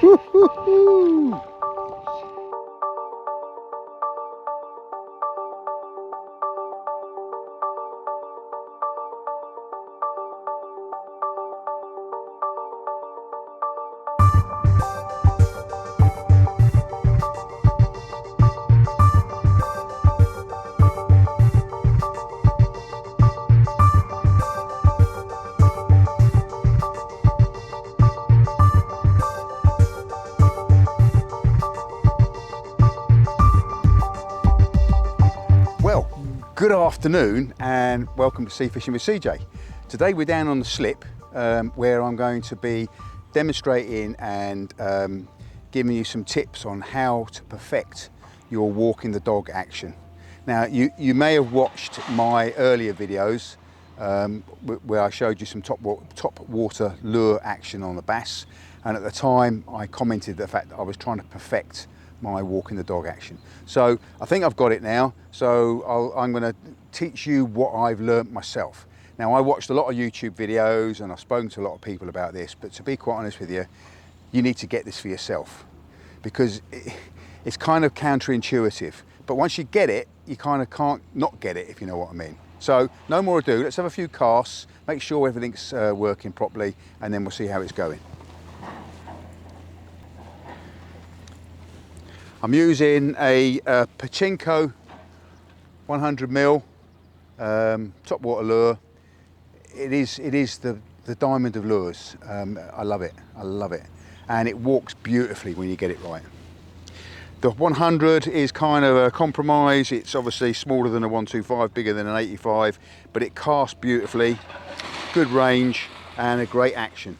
Woo-hoo-hoo. Good afternoon and welcome to Sea Fishing with CJ. Today we're down on the slip where I'm going to be demonstrating and giving you some tips on how to perfect your walking the dog action. Now you may have watched my earlier videos where I showed you some top water lure action on the bass, and at the time I commented the fact that I was trying to perfect my walking the dog action. So I think I've got it now, so I'm going to teach you what I've learnt myself. Now I watched a lot of YouTube videos and I've spoken to a lot of people about this, but to be quite honest with you, you need to get this for yourself because it's kind of counterintuitive, but once you get it, you kind of can't not get it, if you know what I mean. So no more ado, let's have a few casts, make sure everything's working properly, and then we'll see how it's going. I'm using a Patchinko 100mm top water lure. It is the diamond of lures. I love it, and it walks beautifully when you get it right. The 100 is kind of a compromise. It's obviously smaller than a 125, bigger than an 85, but it casts beautifully, good range and a great action.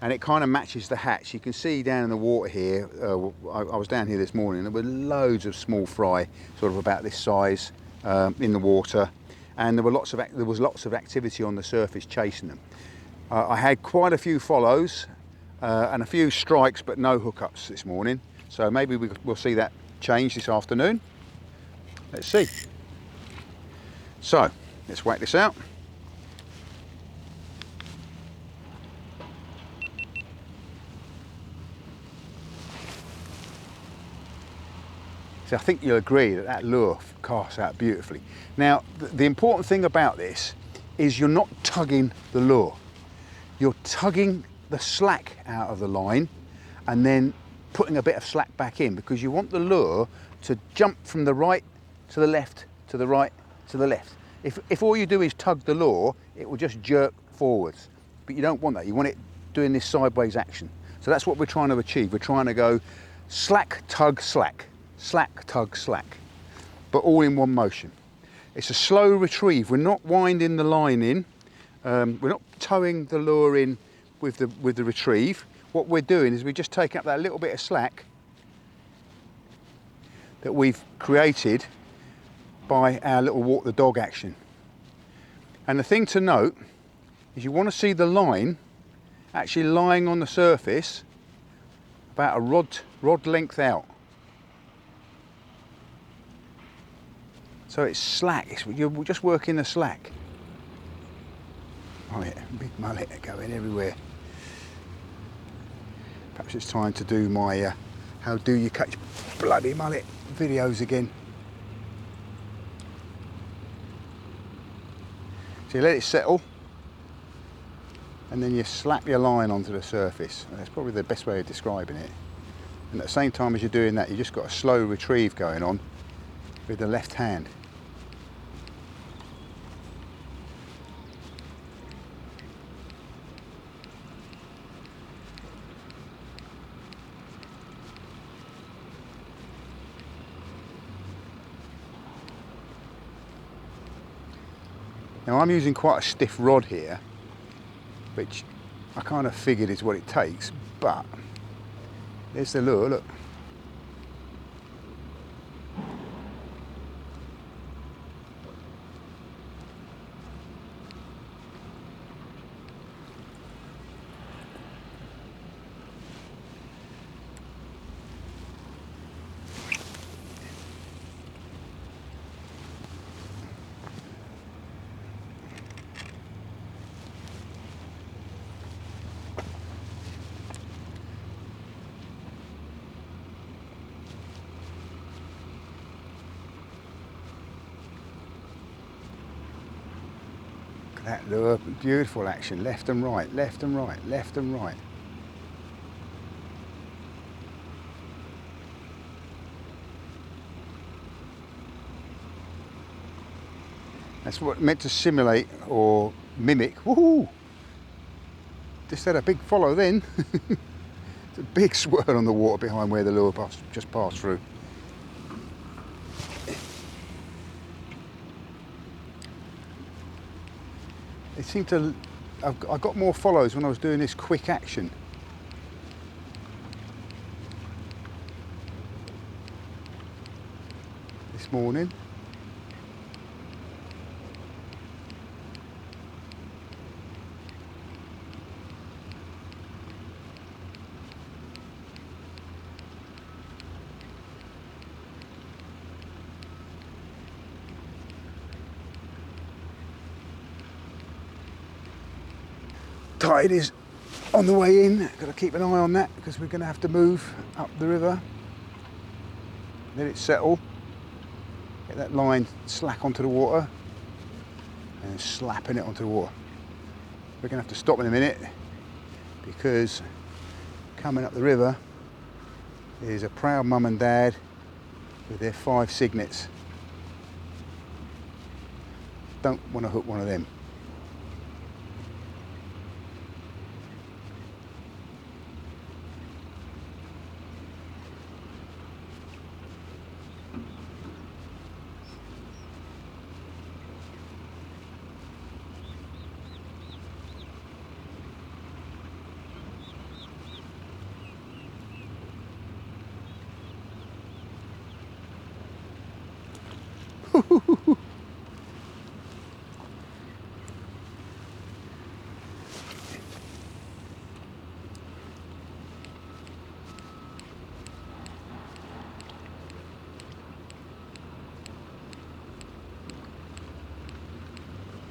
And it kind of matches the hatch. You can see down in the water here, I was down here this morning, there were loads of small fry, sort of about this size, in the water, and there was lots of activity on the surface chasing them. I had quite a few follows and a few strikes, but no hookups this morning. So maybe we'll see that change this afternoon. Let's see. So let's whack this out. So I think you'll agree that that lure casts out beautifully. Now, the important thing about this is you're not tugging the lure. You're tugging the slack out of the line and then putting a bit of slack back in, because you want the lure to jump from the right to the left, to the right, to the left. If all you do is tug the lure, it will just jerk forwards. But you don't want that. You want it doing this sideways action. So that's what we're trying to achieve. We're trying to go slack, tug, slack. Slack, tug, slack, but all in one motion. It's a slow retrieve. We're not winding the line in. We're not towing the lure in with the retrieve. What we're doing is we just take up that little bit of slack that we've created by our little walk the dog action. And the thing to note is you want to see the line actually lying on the surface about a rod length out. So it's slack, you're just working the slack. Oh yeah, big mullet going everywhere. Perhaps it's time to do my how do you catch bloody mullet videos again. So you let it settle and then you slap your line onto the surface. That's probably the best way of describing it. And at the same time as you're doing that, you just got a slow retrieve going on with the left hand. Now I'm using quite a stiff rod here, which I kind of figured is what it takes, but there's the lure, look. Look at that lure, beautiful action, left and right, left and right, left and right. That's what meant to simulate or mimic. Woohoo! Just had a big follow then. It's a big swirl on the water behind where the lure just passed through. It seemed to, I got more follows when I was doing this quick action. This morning. Tide is on the way in, got to keep an eye on that because we're going to have to move up the river. Let it settle, get that line slack onto the water and slapping it onto the water. We're going to have to stop in a minute because coming up the river is a proud mum and dad with their 5 cygnets. Don't want to hook one of them.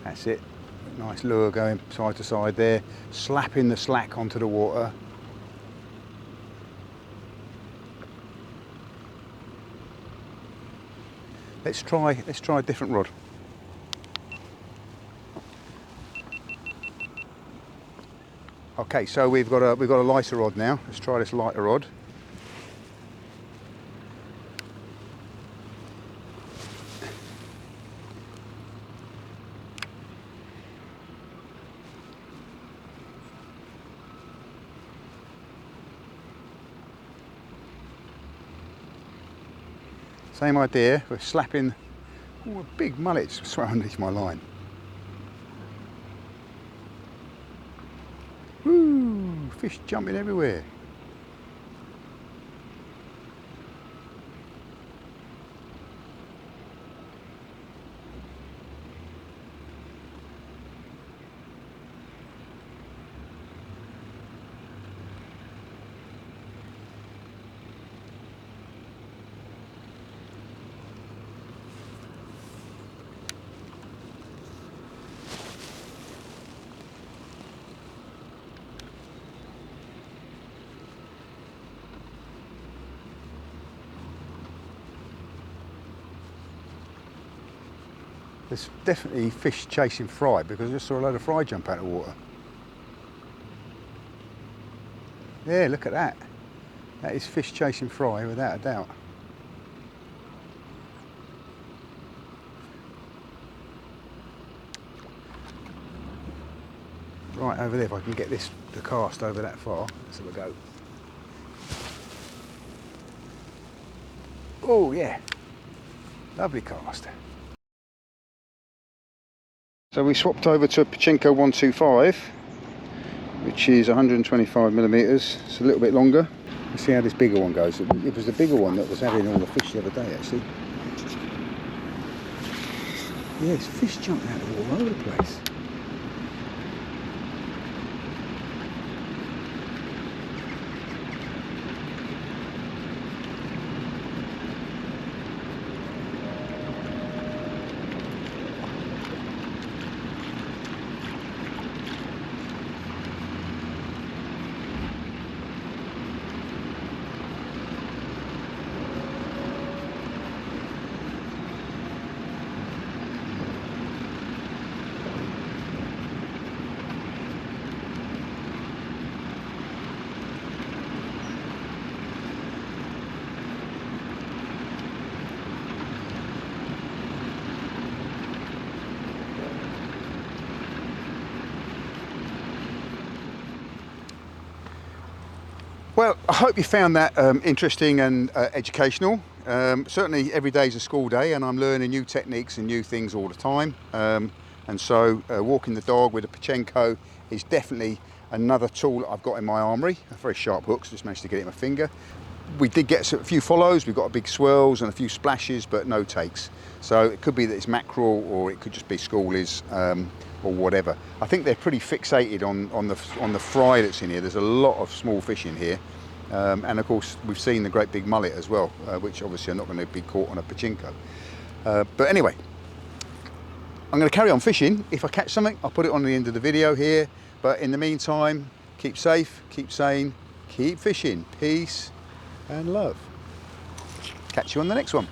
That's it, nice lure going side to side there, slapping the slack onto the water. Let's try a different rod. Okay, so we've got a lighter rod now. Let's try this lighter rod. Same idea, we're slapping, a big mullet's swam underneath my line. Woo, fish jumping everywhere. There's definitely fish chasing fry because I just saw a load of fry jump out of the water. Yeah, look at that. That is fish chasing fry without a doubt. Right over there, if I can get the cast over that far, let's have a go. Oh yeah, lovely cast. So we swapped over to a Patchinko 125, which is 125 millimeters. It's a little bit longer. Let's see how this bigger one goes. It was the bigger one that was having all the fish the other day, actually. Yeah, it's fish jumping out of all over the place. Well, I hope you found that interesting and educational. Certainly every day is a school day and I'm learning new techniques and new things all the time. And so walking the dog with a Patchinko is definitely another tool that I've got in my armoury. A very sharp hook, so just managed to get it in my finger. We did get a few follows, we've got a big swirls and a few splashes, but no takes. So it could be that it's mackerel, or it could just be schoolies, or whatever. I think they're pretty fixated on the fry that's in here. There's a lot of small fish in here. And of course we've seen the great big mullet as well, which obviously are not going to be caught on a Patchinko. But anyway, I'm going to carry on fishing. If I catch something, I'll put it on the end of the video here. But in the meantime, keep safe, keep sane, keep fishing. Peace and love. Catch you on the next one.